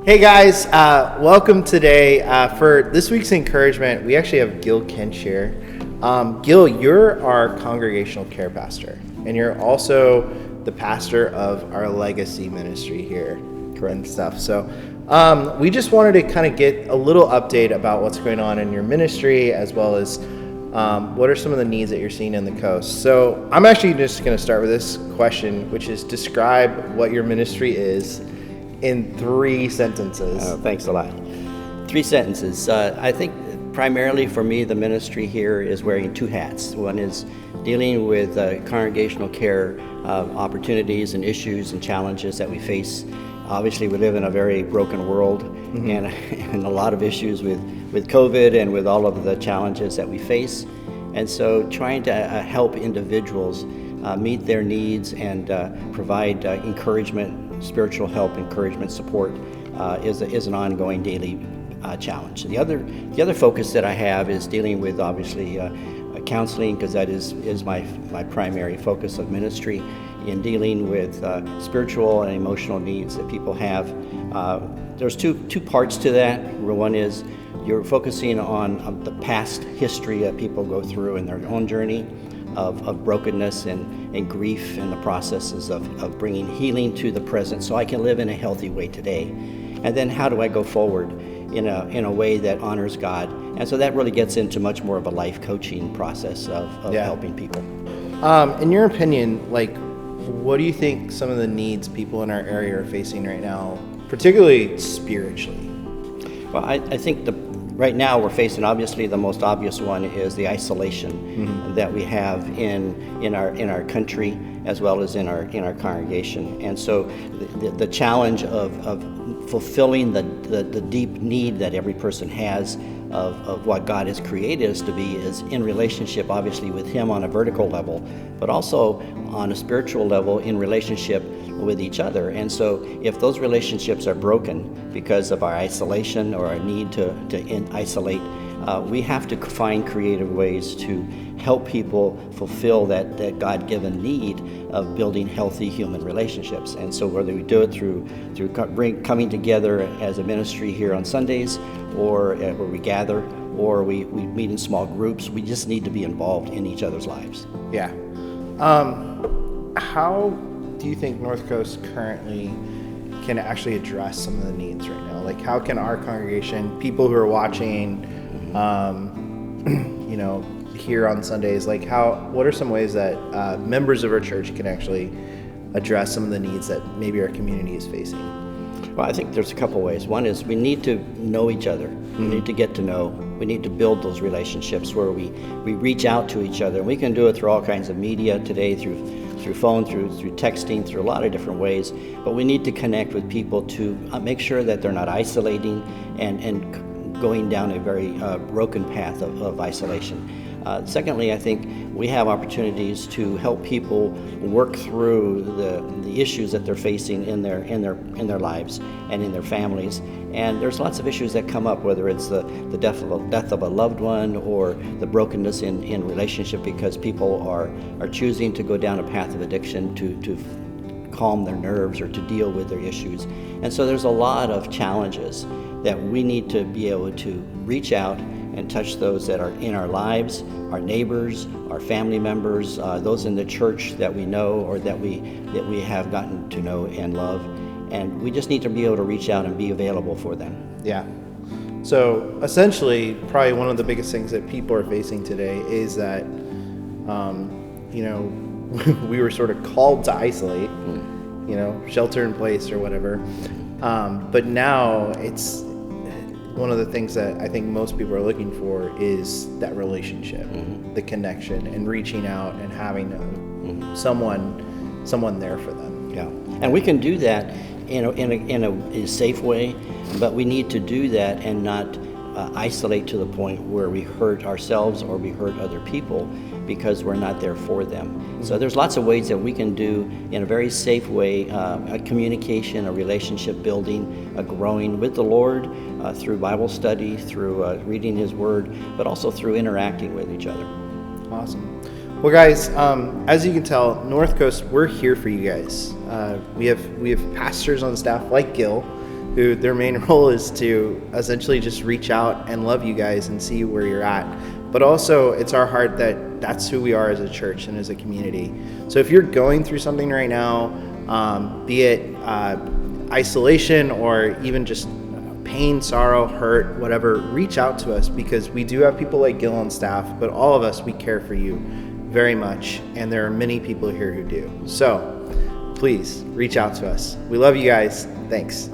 Hey guys, welcome today. For this week's encouragement, we actually have Gil Shares. Gil, you're our Congregational Care Pastor, and you're also the pastor of our legacy ministry here and stuff. So we just wanted to kind of get a little update about what's going on in your ministry, as well as what are some of the needs that you're seeing in the coast. So I'm actually just going to start with this question, which is describe what your ministry is in 3 sentences. Thanks a lot. 3 sentences. I think primarily for me, the ministry here is wearing 2 hats. One is dealing with congregational care opportunities and issues and challenges that we face. Obviously, we live in a very broken world, and a lot of issues with COVID and with all of the challenges that we face. And so trying to help individuals meet their needs and provide encouragement, spiritual help, encouragement, support is an ongoing daily challenge. The other focus that I have is dealing with obviously counseling, because that is my primary focus of ministry, in dealing with spiritual and emotional needs that people have. There's two parts to that. One is you're focusing on the past history that people go through in their own journey of brokenness and grief, and the processes of bringing healing to the present so I can live in a healthy way today. And then how do I go forward in a way that honors God? And so that really gets into much more of a life coaching process of helping people. In your opinion, what do you think some of the needs people in our area are facing right now, particularly spiritually? Well, I think right now we're facing, obviously the most obvious one is the isolation that we have in our country, as well as in our congregation. And so the challenge of fulfilling the deep need that every person has of what God has created us to be is in relationship, obviously, with Him on a vertical level, but also on a spiritual level in relationship with each other. And so if those relationships are broken because of our isolation or our need to isolate, we have to find creative ways to help people fulfill that God-given need of building healthy human relationships. And so whether we do it through coming together as a ministry here on Sundays, or where we gather, or we meet in small groups, we just need to be involved in each other's lives. Yeah. How do you think North Coast currently can actually address some of the needs right now? How can our congregation, people who are watching, here on Sundays, what are some ways that members of our church can actually address some of the needs that maybe our community is facing? Well, I think there's a couple ways. One is we need to know each other. We need to get to know. We need to build those relationships where we reach out to each other. We can do it through all kinds of media today, through phone, through texting, through a lot of different ways. But we need to connect with people to make sure that they're not isolating and going down a very broken path of isolation. Secondly, I think we have opportunities to help people work through the issues that they're facing in their lives and in their families. And there's lots of issues that come up, whether it's the death of a loved one, or the brokenness in relationship because people are choosing to go down a path of addiction to calm their nerves or to deal with their issues. And so there's a lot of challenges that we need to be able to reach out and touch those that are in our lives, our neighbors, our family members, those in the church that we know or that we have gotten to know and love. And we just need to be able to reach out and be available for them. Yeah. So essentially, probably one of the biggest things that people are facing today is that, we were sort of called to isolate, shelter in place or whatever. But now it's one of the things that I think most people are looking for is that relationship, the connection, and reaching out and having someone there for them. Yeah, and we can do that in a safe way, but we need to do that and not isolate to the point where we hurt ourselves or we hurt other people because we're not there for them. So there's lots of ways that we can do in a very safe way, a communication, a relationship building, a growing with the Lord through Bible study, through reading His Word, but also through interacting with each other. Awesome. Well, guys, as you can tell, North Coast, we're here for you guys. We have pastors on staff like Gil who their main role is to essentially just reach out and love you guys and see where you're at. But also, it's our heart that that's who we are as a church and as a community. So if you're going through something right now, be it isolation or even just pain, sorrow, hurt, whatever, reach out to us, because we do have people like Gil on staff, but all of us, we care for you very much, and there are many people here who do. So please reach out to us. We love you guys. Thanks.